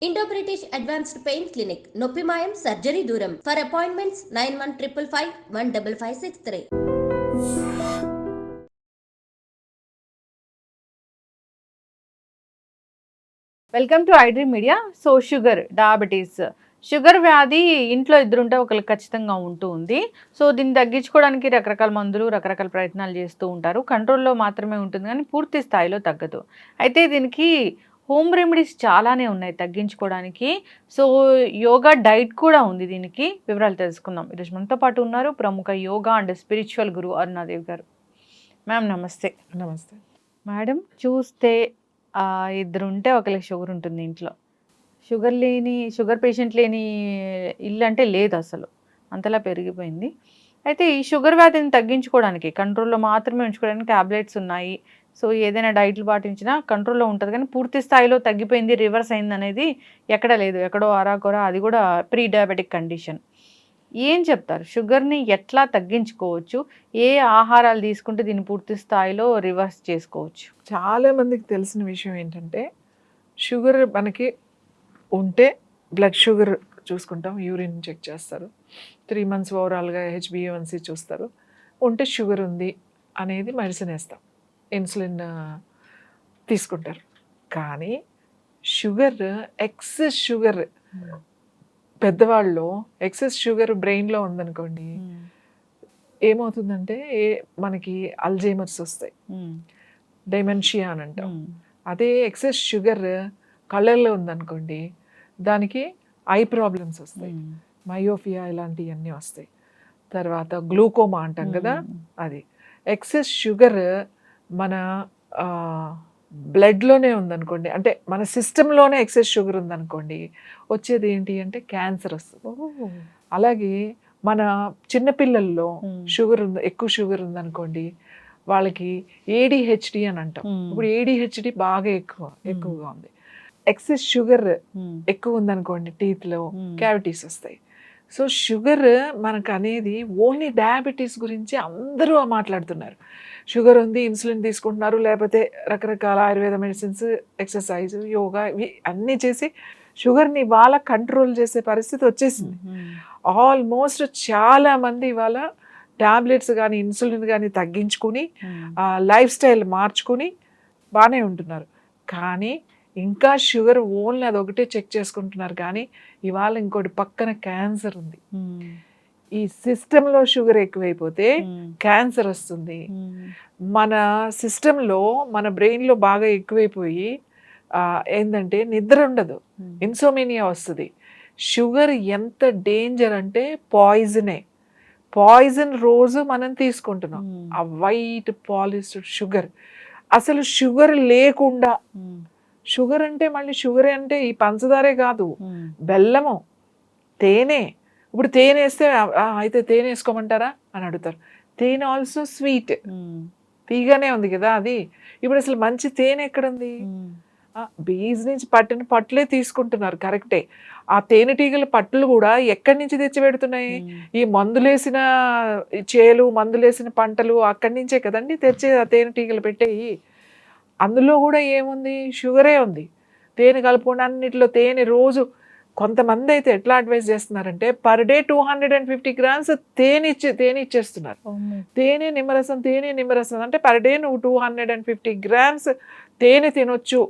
Indo British advanced pain clinic నొప్పి మాయం surgery దూరం for appointments 9155515563. Welcome to iDream media. So diabetes sugar వ్యాధి ఇంట్లో ఇద్దరుంటే ఒకరికి ఖచ్చితంగా ఉంటూ ఉంది. సో దీన్ని తగ్గించుకోవడానికి రకరకాల మందులు రకరకాల ప్రయత్నాలు చేస్తూ ఉంటారు. కంట్రోల్లో మాత్రమే ఉంటుంది కానీ పూర్తి స్థాయిలో తగ్గదు. అయితే దీనికి హోమ్ రెమెడీస్ చాలానే ఉన్నాయి తగ్గించుకోవడానికి. సో యోగా డైట్ కూడా ఉంది. దీనికి వివరాలు తెలుసుకుందాం. ఈరోజు మనతో పాటు ఉన్నారు ప్రముఖ యోగా అండ్ స్పిరిచువల్ గురు అరుణాదేవి గారు. మ్యామ్ నమస్తే. నమస్తే మేడం, చూస్తే ఇద్దరు ఉంటే ఒకరికి షుగర్ ఉంటుంది ఇంట్లో. షుగర్ పేషెంట్ లేని ఇల్లు అంటే లేదు అసలు, అంతలా పెరిగిపోయింది. అయితే ఈ షుగర్ వ్యాధిని తగ్గించుకోవడానికి కంట్రోల్లో మాత్రమే ఉంచుకోవడానికి ట్యాబ్లెట్స్ ఉన్నాయి. సో ఏదైనా డైట్లు పాటించినా కంట్రోల్లో ఉంటుంది కానీ పూర్తి స్థాయిలో తగ్గిపోయింది, రివర్స్ అయింది అనేది ఎక్కడ లేదు. ఎక్కడో అరాకొర, అది కూడా ప్రీ డయాబెటిక్ కండిషన్. ఏం చెప్తారు, షుగర్ని ఎట్లా తగ్గించుకోవచ్చు, ఏ ఆహారాలు తీసుకుంటే దీన్ని పూర్తి స్థాయిలో రివర్స్ చేసుకోవచ్చు? చాలా మందికి తెలిసిన విషయం ఏంటంటే, షుగర్ మనకి ఉంటే బ్లడ్ షుగర్ చూసుకుంటాం, యూరిన్ చెక్ చేస్తారు, 3 months ఓవరాల్గా HbA1c చూస్తారు. ఉంటే షుగర్ ఉంది అనేది మెడిసిన్ వేస్తాం, ఇన్సులిన్ తీసుకుంటారు. కానీ ఎక్సెస్ షుగర్ పెద్దవాళ్ళు ఎక్సెస్ షుగర్ బ్రెయిన్లో ఉందనుకోండి, ఏమవుతుందంటే మనకి అల్జైమర్స్ వస్తాయి, డైమెన్షియా అని అంటాం. అదే ఎక్సెస్ షుగర్ కళ్ళల్లో ఉందనుకోండి, దానికి ఐ ప్రాబ్లమ్స్ వస్తాయి, మయోఫియా ఇలాంటివన్నీ వస్తాయి. తర్వాత గ్లూకోమా అంటాం కదా, అది. ఎక్సెస్ షుగర్ మన బ్లడ్లోనే ఉందనుకోండి, అంటే మన సిస్టంలోనే ఎక్సెస్ షుగర్ ఉందనుకోండి, వచ్చేది ఏంటి అంటే క్యాన్సర్ వస్తుంది. అలాగే మన చిన్నపిల్లల్లో ఎక్కువ షుగర్ ఉందనుకోండి, వాళ్ళకి ADHD అని అంటాం. ఇప్పుడు ADHD బాగా ఎక్కువగా ఉంది. ఎక్సెస్ షుగర్ ఎక్కువ ఉందనుకోండి, టీత్లో క్యావిటీస్ వస్తాయి. సో షుగర్ మనకు అనేది ఓన్లీ డయాబెటీస్ గురించి అందరూ మాట్లాడుతున్నారు. షుగర్ ఉంది, ఇన్సులిన్ తీసుకుంటున్నారు, లేకపోతే రకరకాల ఆయుర్వేద మెడిసిన్స్, ఎక్సర్సైజ్, యోగా, ఇవి అన్నీ చేసి షుగర్ని ఇవాళ కంట్రోల్ చేసే పరిస్థితి వచ్చేసింది. ఆల్మోస్ట్ చాలామంది ఇవాళ ట్యాబ్లెట్స్ కానీ ఇన్సులిన్ కానీ తగ్గించుకుని లైఫ్ స్టైల్ మార్చుకుని బాగానే ఉంటున్నారు. కానీ ఇంకా షుగర్ ఓన్లీ అదొకటే చెక్ చేసుకుంటున్నారు. కానీ ఇవాళ ఇంకోటి పక్కన క్యాన్సర్ ఉంది. ఈ సిస్టంలో షుగర్ ఎక్కువైపోతే క్యాన్సర్ వస్తుంది. మన సిస్టంలో మన బ్రెయిన్లో బాగా ఎక్కువైపోయి ఏంటంటే నిద్ర ఉండదు, ఇన్సోమేనియా వస్తుంది. షుగర్ ఎంత డేంజర్ అంటే పాయిజన్ రోజు మనం తీసుకుంటున్నాం, ఆ వైట్ పాలిష్డ్ షుగర్. అసలు షుగర్ లేకుండా, షుగర్ అంటే మళ్ళీ షుగర్ అంటే ఈ పంచదారే కాదు, బెల్లము, తేనె. ఇప్పుడు తేనె వేస్తే అయితే తేనె వేసుకోమంటారా అని అడుగుతారు. తేనె ఆల్సో స్వీట్, తీగానే ఉంది కదా అది. ఇప్పుడు అసలు మంచి తేనె ఎక్కడుంది? బీజ్ నుంచి పట్టిన పట్లే తీసుకుంటున్నారు, కరెక్టే. ఆ తేనెటీగల పట్లు కూడా ఎక్కడి నుంచి తెచ్చి పెడుతున్నాయి? ఈ మందులేసిన చేలు, మందులేసిన పంటలు అక్కడి నుంచే కదండి తెచ్చి ఆ తేనెటీగలు పెట్టేయి. అందులో కూడా ఏముంది? షుగరే ఉంది. తేనె కలుపుకుండా అన్నిటిలో తేనె రోజు. కొంతమంది అయితే ఎట్లా అడ్వైజ్ చేస్తున్నారంటే పర్ డే 250 grams తేనె ఇచ్చేస్తున్నారు. తేనె నిమ్మరసం అంటే పర్ డే నువ్వు 250 grams తేనె తినొచ్చు.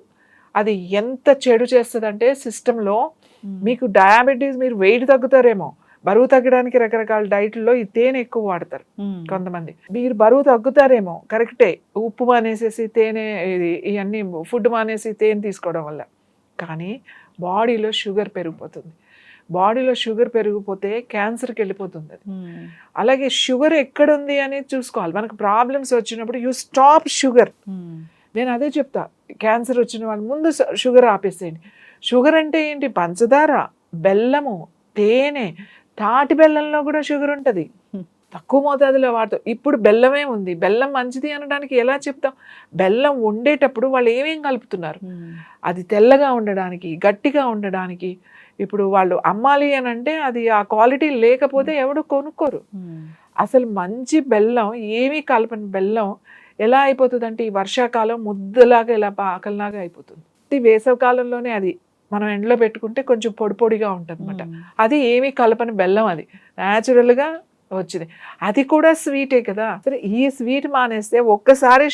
అది ఎంత చెడు చేస్తుందంటే సిస్టంలో మీకు డయాబెటీస్, మీరు వెయిట్ తగ్గుతారేమో, బరువు తగ్గడానికి రకరకాల డైట్లో ఈ తేనె ఎక్కువ వాడతారు కొంతమంది. మీరు బరువు తగ్గుతారేమో, కరెక్టే, ఉప్పు మానేసేసి తేనె, ఇవన్నీ ఫుడ్ మానేసి తేనె తీసుకోవడం వల్ల. కానీ బాడీలో షుగర్ పెరిగిపోతుంది. బాడీలో షుగర్ పెరిగిపోతే క్యాన్సర్కి వెళ్ళిపోతుంది అది. అలాగే షుగర్ ఎక్కడుంది అనేది చూసుకోవాలి. మనకు ప్రాబ్లమ్స్ వచ్చినప్పుడు యూ స్టాప్ షుగర్. నేను అదే చెప్తా, క్యాన్సర్ వచ్చిన వాళ్ళు ముందు షుగర్ ఆపేసేయండి. షుగర్ అంటే ఏంటి? పంచదార, బెల్లము, తేనె, తాటి బెల్లంలో కూడా షుగర్ ఉంటుంది, తక్కువ మోతాదులో వాడతాం. ఇప్పుడు బెల్లమే ఉంది, బెల్లం మంచిది అనడానికి ఎలా చెప్తాం? బెల్లం వండేటప్పుడు వాళ్ళు ఏమేం కలుపుతున్నారు? అది తెల్లగా ఉండడానికి, గట్టిగా ఉండడానికి. ఇప్పుడు వాళ్ళు అమ్మాలి అని అంటే అది ఆ క్వాలిటీ లేకపోతే ఎవడు కొనుక్కోరు. అసలు మంచి బెల్లం, ఏమీ కలపని బెల్లం ఎలా అయిపోతుంది అంటే ఈ వర్షాకాలం ముద్దలాగా ఇలా పాకల్లాగా అయిపోతుంది. వేసవి కాలంలోనే అది మనం ఎండలో పెట్టుకుంటే కొంచెం పొడి పొడిగా ఉంటుంది అనమాట. అది ఏమీ కలపని బెల్లం, అది న్యాచురల్గా వచ్చింది. అది కూడా స్వీటే కదా. సరే ఈ స్వీట్ మానేస్తే ఒక్కసారి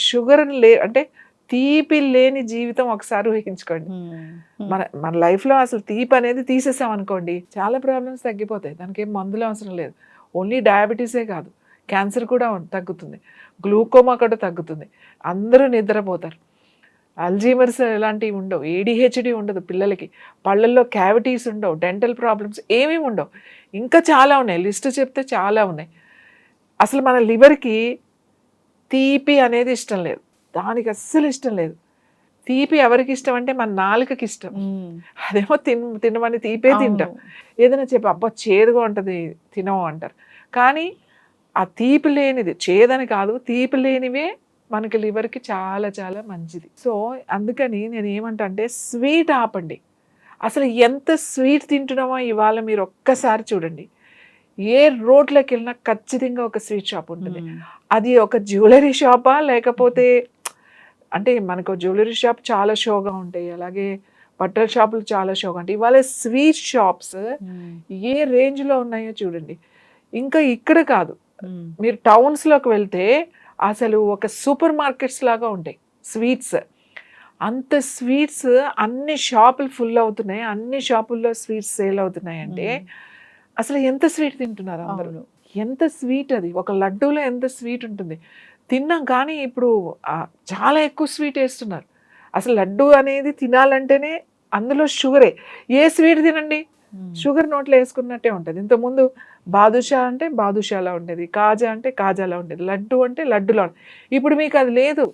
షుగర్ అంటే తీపి లేని జీవితం ఒకసారి ఊహించుకోండి. మన లైఫ్లో అసలు తీపి అనేది తీసేసాం అనుకోండి, చాలా ప్రాబ్లమ్స్ తగ్గిపోతాయి. దానికి ఏం మందులు అవసరం లేదు. ఓన్లీ డయాబెటీసే కాదు, క్యాన్సర్ కూడా తగ్గుతుంది, గ్లూకోమా కూడా తగ్గుతుంది, అందరూ నిద్రపోతారు, అల్జీమర్స్ ఇలాంటివి ఉండవు, ఏడిహెచ్డి ఉండదు పిల్లలకి, పళ్ళల్లో క్యావిటీస్ ఉండవు, డెంటల్ ప్రాబ్లమ్స్ ఏమీ ఉండవు. ఇంకా చాలా ఉన్నాయి, లిస్ట్ చెప్తే చాలా ఉన్నాయి. అసలు మన లివర్కి తీపి అనేది ఇష్టం లేదు, దానికి అస్సలు ఇష్టం లేదు. తీపి ఎవరికి ఇష్టం అంటే మన నాలుకకి ఇష్టం. అదేమో తినమని తీపే తింటాం. ఏదైనా చెప్పి అబ్బా చేదుగా ఉంటుంది తినము అంటారు. కానీ ఆ తీపి లేనిది, చేదని కాదు, తీపి లేనివే మనకి లివర్కి చాలా చాలా మంచిది. సో అందుకని నేను ఏమంటా అంటే స్వీట్ ఆపండి. అసలు ఎంత స్వీట్ తింటున్నామో ఇవాళ మీరు ఒక్కసారి చూడండి. ఏ రోడ్లోకి వెళ్ళినా ఖచ్చితంగా ఒక స్వీట్ షాప్ ఉంటుంది. అది ఒక జ్యువెలరీ షాపా లేకపోతే, అంటే మనకు జ్యువెలరీ షాప్ చాలా షోగా ఉంటాయి, అలాగే బట్టల షాపులు చాలా షోగా ఉంటాయి. ఇవాళ స్వీట్ షాప్స్ ఏ రేంజ్లో ఉన్నాయో చూడండి. ఇంకా ఇక్కడ కాదు, మీరు టౌన్స్లోకి వెళ్తే అసలు ఒక సూపర్ మార్కెట్స్ లాగా ఉంటాయి స్వీట్స్. అంత స్వీట్స్ అన్ని షాపులు ఫుల్ అవుతున్నాయి, అన్ని షాపుల్లో స్వీట్స్ సేల్ అవుతున్నాయి. అంటే అసలు ఎంత స్వీట్ తింటున్నారు అందరూ. ఎంత స్వీట్ అది, ఒక లడ్డూలో ఎంత స్వీట్ ఉంటుంది తిన్నాం. కానీ ఇప్పుడు చాలా ఎక్కువ స్వీట్ వేస్తున్నారు. అసలు లడ్డు అనేది తినాలంటేనే అందులో షుగరే. ఏ స్వీట్ తినండి షుగర్ నోట్లో వేసుకున్నట్టే ఉంటుంది. ఇంతకుముందు బాదుషా అంటే బాదుషాలా ఉండేది, కాజా అంటే కాజాలా ఉండేది, లడ్డు అంటే లడ్డులా ఉండేది. ఇప్పుడు మీకు అది లేదు,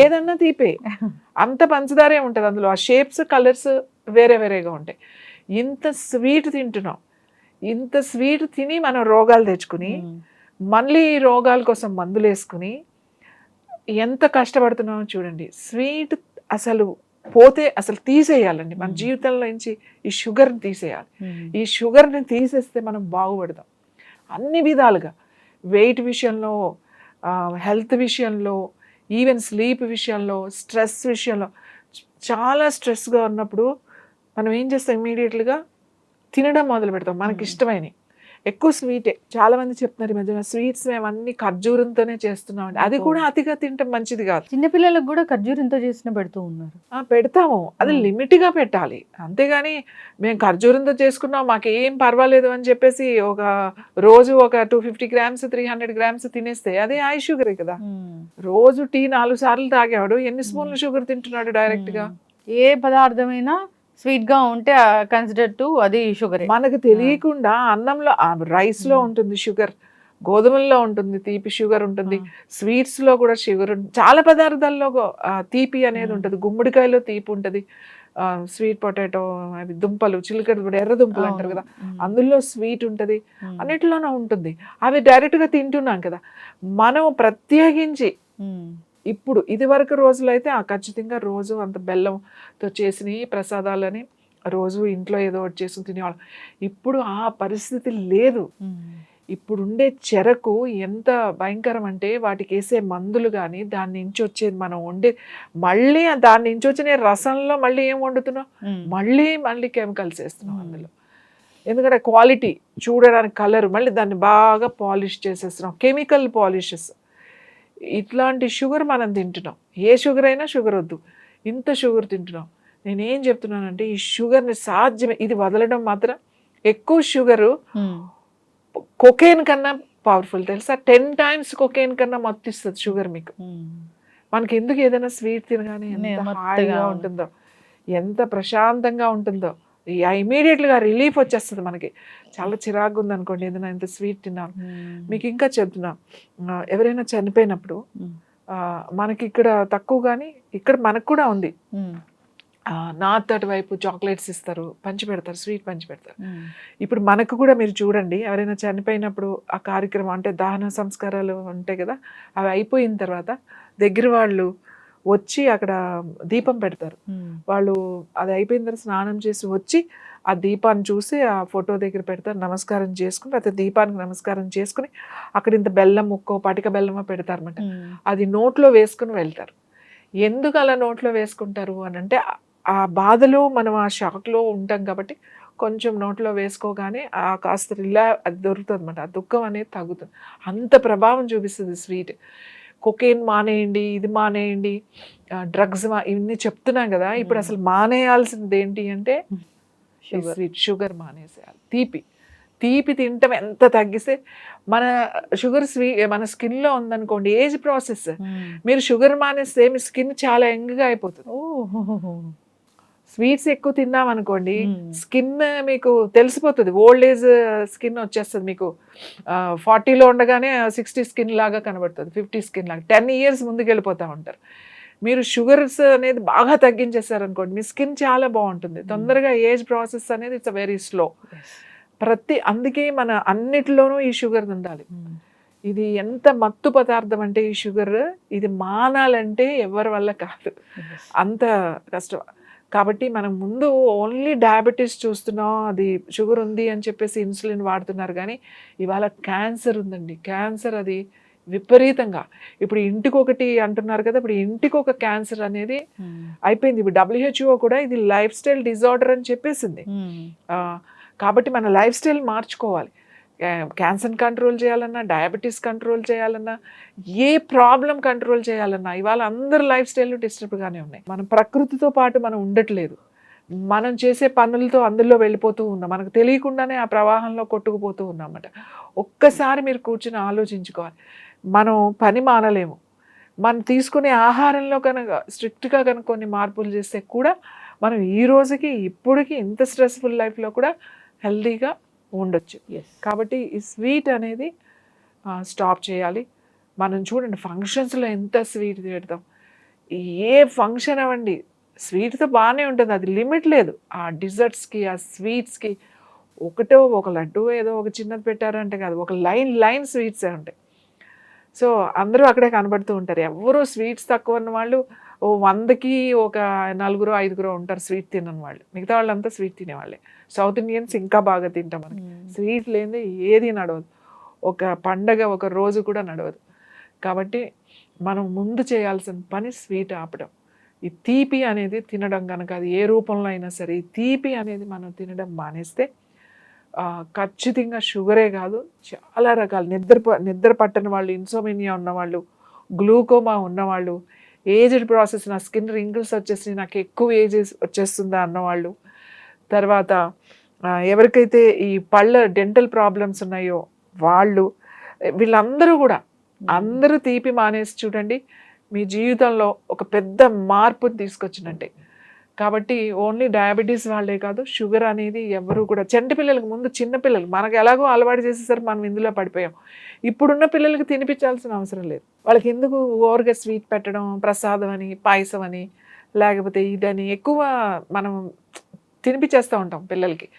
ఏదన్నా తీపే, అంత పంచదారే ఉంటుంది అందులో. ఆ షేప్స్ కలర్స్ వేరే వేరేగా ఉంటాయి. ఇంత స్వీట్ తింటున్నాం, ఇంత స్వీట్ తిని మనం రోగాలు తెచ్చుకుని మళ్ళీ ఈ రోగాల కోసం మందులు వేసుకుని ఎంత కష్టపడుతున్నామో చూడండి. స్వీట్ అసలు పోతే అసలు తీసేయాలండి మన జీవితంలో నుంచి. ఈ షుగర్ని తీసేయాలి. ఈ షుగర్ని తీసేస్తే మనం బాగుపడతాం అన్ని విధాలుగా. వెయిట్ విషయంలో, హెల్త్ విషయంలో, ఈవెన్ స్లీప్ విషయంలో, స్ట్రెస్ విషయంలో. చాలా స్ట్రెస్గా ఉన్నప్పుడు మనం ఏం చేస్తాం, ఇమీడియట్గా తినడం మొదలు పెడతాం మనకి ఇష్టమైనవి. ఎక్కువ స్వీటే. చాలా మంది చెప్తున్నారు ఈ మధ్యన స్వీట్స్ మేము అన్ని ఖర్జూరంతోనే చేస్తున్నాం. అది కూడా అతిగా తింటాం మంచిది కాదు. చిన్నపిల్లలకు కూడా ఖర్జూరంతో చేసిన పెడుతూ ఉన్నారు. పెడతాము, అది లిమిట్గా పెట్టాలి. అంతేగాని మేము ఖర్జూరంతో చేసుకున్నాం మాకేం పర్వాలేదు అని చెప్పేసి ఒక రోజు ఒక 250 grams 300 grams తినేస్తే అదే హై షుగరే కదా. రోజు టీ 4 సార్లు తాగేవాడు ఎన్ని స్పూన్లు షుగర్ తింటున్నాడు డైరెక్ట్గా. ఏ పదార్థమైనా స్వీట్ గా ఉంటే కన్సిడర్ టు అది షుగర్. మనకు తెలియకుండా అన్నంలో, రైస్ లో ఉంటుంది షుగర్, గోధుమల్లో ఉంటుంది తీపి షుగర్ ఉంటుంది, స్వీట్స్ లో కూడా షుగర్, చాలా పదార్థాల్లో తీపి అనేది ఉంటుంది. గుమ్మడికాయలో తీపి ఉంటుంది, స్వీట్ పొటాటో, అవి దుంపలు, చిలకడ ఎర్ర దుంపలు అంటారు కదా, అందులో స్వీట్ ఉంటుంది, అన్నిటిలోనూ ఉంటుంది. అవి డైరెక్ట్ గా తింటున్నాం కదా. మనం ప్రత్యేకించి ఇప్పుడు ఇది వరకు రోజులు అయితే ఖచ్చితంగా రోజు అంత బెల్లంతో చేసిన ప్రసాదాలని రోజు ఇంట్లో ఏదో ఒకటి చేసుకుని తినేవాళ్ళం. ఇప్పుడు ఆ పరిస్థితి లేదు. ఇప్పుడుండే చెరకు ఎంత భయంకరం అంటే వాటికి వేసే మందులు కానీ, దాని నుంచి వచ్చేది మనం వండే, మళ్ళీ దాని నుంచి వచ్చిన రసంలో మళ్ళీ ఏం వండుతున్నాం, మళ్ళీ కెమికల్స్ వేస్తున్నాం అందులో. ఎందుకంటే క్వాలిటీ చూడడానికి, కలర్, మళ్ళీ దాన్ని బాగా పాలిష్ చేసేస్తున్నాం, కెమికల్ పాలిషెస్. ఇట్లాంటి షుగర్ మనం తింటున్నాం. ఏ షుగర్ అయినా షుగర్ వద్దు, ఇంత షుగర్ తింటున్నాం. నేనేం చెప్తున్నానంటే ఈ షుగర్ని సాధ్యమే, ఇది వదలడం మాత్రం. ఎక్కువ షుగరు కొకేన్ కన్నా పవర్ఫుల్ తెలుసా, 10 times కొకేన్ కన్నా మత్తిస్తుంది షుగర్ మీకు. మనకి ఎందుకు ఏదైనా స్వీట్ తినగానే ఎంత హాయిగా ఉంటుందో, ఎంత ప్రశాంతంగా ఉంటుందో, ఇమీడియట్గా రిలీఫ్ వచ్చేస్తుంది మనకి. చాలా చిరాకుగా ఉంది అనుకోండి ఏదైనా ఇంత స్వీట్ తిన్నాను. మీకు ఇంకా చెప్తున్నా, ఎవరైనా చనిపోయినప్పుడు మనకి ఇక్కడ తక్కువ కానీ ఇక్కడ మనకు కూడా ఉంది. నార్త్ అటువైపు చాక్లెట్స్ ఇస్తారు, పంచి పెడతారు, స్వీట్ పంచి పెడతారు. ఇప్పుడు మనకు కూడా మీరు చూడండి, ఎవరైనా చనిపోయినప్పుడు ఆ కార్యక్రమం అంటే దహన సంస్కారాలు ఉంటాయి కదా, అవి అయిపోయిన తర్వాత దగ్గర వాళ్ళు వచ్చి అక్కడ దీపం పెడతారు. వాళ్ళు అది అయిపోయిన తర్వాత స్నానం చేసి వచ్చి ఆ దీపాన్ని చూసి ఆ ఫోటో దగ్గర పెడతారు, నమస్కారం చేసుకుని, అయితే దీపానికి నమస్కారం చేసుకుని అక్కడ ఇంత బెల్లం ముక్కో పటిక బెల్లమో పెడతారన్నమాట. అది నోట్లో వేసుకుని వెళ్తారు. ఎందుకు అలా నోట్లో వేసుకుంటారు అని అంటే ఆ బాధలో మనం ఆ షాక్లో ఉంటాం కాబట్టి కొంచెం నోట్లో వేసుకోగానే ఆ కాస్త అది దొరుకుతుంది అనమాట. ఆ దుఃఖం అనేది తగ్గుతుంది. అంత ప్రభావం చూపిస్తుంది స్వీట్. కొకేన్ మానేయండి, ఇది మానేయండి, డ్రగ్స్ ఇవన్నీ చెప్తున్నాం కదా. ఇప్పుడు అసలు మానేయాల్సింది ఏంటి అంటే స్వీట్, షుగర్ మానేసేయాలి. తీపి తినటం ఎంత తగ్గిస్తే మన షుగర్ మన స్కిన్లో ఉందనుకోండి, ఏజ్ ప్రాసెస్, మీరు షుగర్ మానేస్తే మీ స్కిన్ చాలా యంగ్గా అయిపోతుంది. స్వీట్స్ ఎక్కువ తిన్నాం అనుకోండి, స్కిన్ మీకు తెలిసిపోతుంది, ఓల్డ్ ఏజ్ స్కిన్ వచ్చేస్తుంది. మీకు 40లో ఉండగానే 60 స్కిన్ లాగా కనబడుతుంది, 50 స్కిన్ లాగా. 10 years ముందుకు వెళ్ళిపోతూ ఉంటారు. మీరు షుగర్స్ అనేది బాగా తగ్గించేసారనుకోండి, మీ స్కిన్ చాలా బాగుంటుంది. తొందరగా ఏజ్ ప్రాసెస్ అనేది ఇట్స్ వెరీ స్లో. అందుకే మన అన్నిటిలోనూ ఈ షుగర్ ఉండాలి. ఇది ఎంత మత్తు పదార్థం అంటే ఈ షుగర్, ఇది మానాలంటే ఎవరి వల్ల కాదు, అంత కష్టం. కాబట్టి మనం ముందు ఓన్లీ డయాబెటీస్ చూస్తున్నాం, అది షుగర్ ఉంది అని చెప్పేసి ఇన్సులిన్ వాడుతున్నారు. కానీ ఇవాళ క్యాన్సర్ ఉందండి. క్యాన్సర్ అది విపరీతంగా, ఇప్పుడు ఇంటికొకటి అంటున్నారు కదా, ఇప్పుడు ఇంటికొక క్యాన్సర్ అనేది అయిపోయింది. ఇప్పుడు WHO కూడా ఇది లైఫ్ స్టైల్ డిజార్డర్ అని చెప్పేసింది. కాబట్టి మన లైఫ్ స్టైల్ మార్చుకోవాలి. క్యాన్సర్ కంట్రోల్ చేయాలన్నా, డయాబెటీస్ కంట్రోల్ చేయాలన్నా, ఏ ప్రాబ్లం కంట్రోల్ చేయాలన్నా ఇవాళ అందరు లైఫ్ స్టైల్ డిస్టర్బ్గానే ఉన్నాయి. మనం ప్రకృతితో పాటు మనం ఉండట్లేదు. మనం చేసే పనులతో అందులో వెళ్ళిపోతూ ఉన్నాం, మనకు తెలియకుండానే ఆ ప్రవాహంలో కొట్టుకుపోతూ ఉన్నామన్నమాట. ఒక్కసారి మీరు కూర్చుని ఆలోచించుకోవాలి. మనం పని మానలేము, మనం తీసుకునే ఆహారంలో కనుక స్ట్రిక్ట్గా కనుక కొన్ని మార్పులు చేస్తే కూడా మనం ఈ రోజుకి ఇప్పటికి ఇంత స్ట్రెస్ఫుల్ లైఫ్లో కూడా హెల్తీగా ఉండొచ్చు. కాబట్టి ఈ స్వీట్ అనేది స్టాప్ చేయాలి. మనం చూడండి ఫంక్షన్స్లో ఎంత స్వీట్ తిడతాం. ఏ ఫంక్షన్ అవ్వండి, స్వీట్తో బాగానే ఉంటుంది, అది లిమిట్ లేదు. ఆ డిజర్ట్స్కి, ఆ స్వీట్స్కి ఒక లడ్డు ఏదో ఒక చిన్నది పెట్టారంటే కాదు, ఒక లైన్ స్వీట్సే ఉంటాయి. సో అందరూ అక్కడే కనబడుతూ ఉంటారు. ఎవరు స్వీట్స్ తక్కువ ఉన్న వాళ్ళు 100కి ఒక 4-5 ఉంటారు స్వీట్ తినని వాళ్ళు. మిగతా వాళ్ళంతా స్వీట్ తినేవాళ్ళే. సౌత్ ఇండియన్స్ ఇంకా బాగా తింటాం. మనకి స్వీట్ లేనిదే ఏది నడవదు, ఒక పండగ ఒక రోజు కూడా నడవదు. కాబట్టి మనం ముందు చేయాల్సిన పని స్వీట్ ఆపడం. ఈ తీపి అనేది తినడం కనుక, అది ఏ రూపంలో అయినా సరే, ఈ తీపి అనేది మనం తినడం మానేస్తే ఖచ్చితంగా షుగరే కాదు, చాలా రకాల నిద్ర పట్టని వాళ్ళు, ఇన్సోమినియా ఉన్నవాళ్ళు, గ్లూకోమా ఉన్నవాళ్ళు, ఏజ్డ్ ప్రాసెస్, నా స్కిన్ రింకిల్స్ వచ్చేసి నాకు ఎక్కువ ఏజ్ వచ్చేస్తుందా అన్నవాళ్ళు, తర్వాత ఎవరికైతే ఈ పళ్ళ డెంటల్ ప్రాబ్లమ్స్ ఉన్నాయో వాళ్ళు, వీళ్ళందరూ కూడా అందరూ తీపి మానేసి చూడండి, మీ జీవితంలో ఒక పెద్ద మార్పుని తీసుకొచ్చినట్టే. కాబట్టి ఓన్లీ డయాబెటీస్ వాళ్ళే కాదు, షుగర్ అనేది ఎవరు కూడా, చంటి పిల్లలకు ముందు చిన్నపిల్లలు మనకు ఎలాగో అలవాటు చేసేసరికి మనం ఇందులో పడిపోయాం. ఇప్పుడున్న పిల్లలకి తినిపించాల్సిన అవసరం లేదు. వాళ్ళకి ఎందుకు ఓవర్గా స్వీట్ పెట్టడం, ప్రసాదం అని, పాయసం అని, లేకపోతే ఇదని ఎక్కువ మనం తినిపించేస్తూ ఉంటాం పిల్లలకి.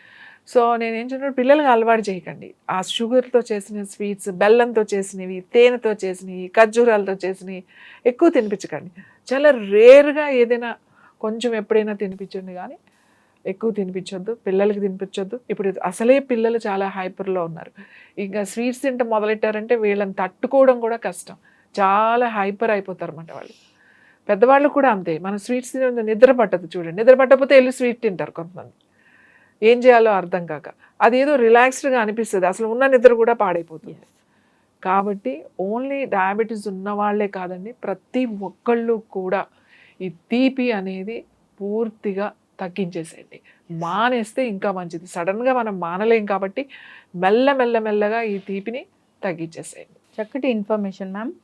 సో నేనేం చెప్తున్నాను, పిల్లలకి అలవాటు చేయకండి. ఆ షుగర్తో చేసిన స్వీట్స్, బెల్లంతో చేసినవి, తేనెతో చేసినవి, ఖర్జూరాలతో చేసినవి ఎక్కువ తినిపించకండి. చాలా రేర్గా ఏదైనా కొంచెం ఎప్పుడైనా తినిపించండి, కానీ ఎక్కువ తినిపించొద్దు, పిల్లలకి తినిపించొద్దు. ఇప్పుడు అసలే పిల్లలు చాలా హైపర్లో ఉన్నారు. ఇంకా స్వీట్స్ తింటే మొదలెట్టారంటే వీళ్ళని తట్టుకోవడం కూడా కష్టం, చాలా హైపర్ అయిపోతారు అన్నమాట వాళ్ళు. పెద్దవాళ్ళు కూడా అంతే. మనం స్వీట్స్ తిన నిద్ర పట్టదు చూడండి, నిద్ర పట్టకపోతే వెళ్ళి స్వీట్ తింటారు కొంతమంది, ఏం చేయాలో అర్థం కాక. అదేదో రిలాక్స్డ్గా అనిపిస్తుంది, అసలు ఉన్న నిద్ర కూడా పాడైపోతుంది. కాబట్టి ఓన్లీ డయాబెటీస్ ఉన్న వాళ్ళే కాదండి, ప్రతి ఒక్కళ్ళు కూడా ఈ తీపి అనేది పూర్తిగా తగ్గించేసేయండి. మానేస్తే ఇంకా మంచిది. సడన్గా మనం మానలేం కాబట్టి మెల్లగా ఈ తీపిని తగ్గించేసేయండి. చక్కటి ఇన్ఫర్మేషన్ మ్యామ్.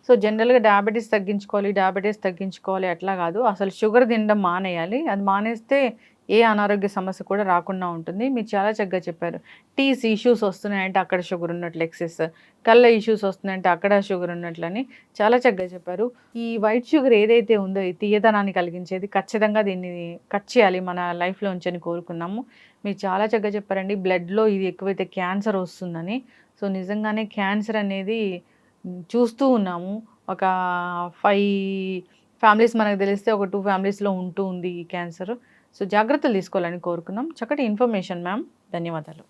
సో జనరల్గా డయాబెటీస్ తగ్గించుకోవాలి అట్లా కాదు, అసలు షుగర్ తినడం మానేయాలి. అది మానేస్తే ఏ అనారోగ్య సమస్య కూడా రాకుండా ఉంటుంది. మీరు చాలా చక్కగా చెప్పారు. టీస్ ఇష్యూస్ వస్తున్నాయంటే అక్కడ షుగర్ ఉన్నట్లు ఎక్సెస్, కళ్ళ ఇష్యూస్ వస్తున్నాయంటే అక్కడ షుగర్ ఉన్నట్లని చాలా చక్కగా చెప్పారు. ఈ వైట్ షుగర్ ఏదైతే ఉందో, ఈ తీయదనాన్ని కలిగించేది, ఖచ్చితంగా దీన్ని కట్ చేయాలి మన లైఫ్లో ఉంచని కోరుకున్నాము. మీరు చాలా చక్కగా చెప్పారండి. బ్లడ్లో ఇది ఎక్కువైతే క్యాన్సర్ వస్తుందని. సో నిజంగానే క్యాన్సర్ అనేది చూస్తూ ఉన్నాము. ఒక 5 ఫ్యామిలీస్ మనకు తెలిస్తే ఒక 2 ఫ్యామిలీస్లో ఉంటూ ఉంది ఈ క్యాన్సర్. సో జాగ్రత్తలు తీసుకోవాలని కోరుకున్నాం. చక్కటి ఇన్ఫర్మేషన్ మ్యామ్, ధన్యవాదాలు.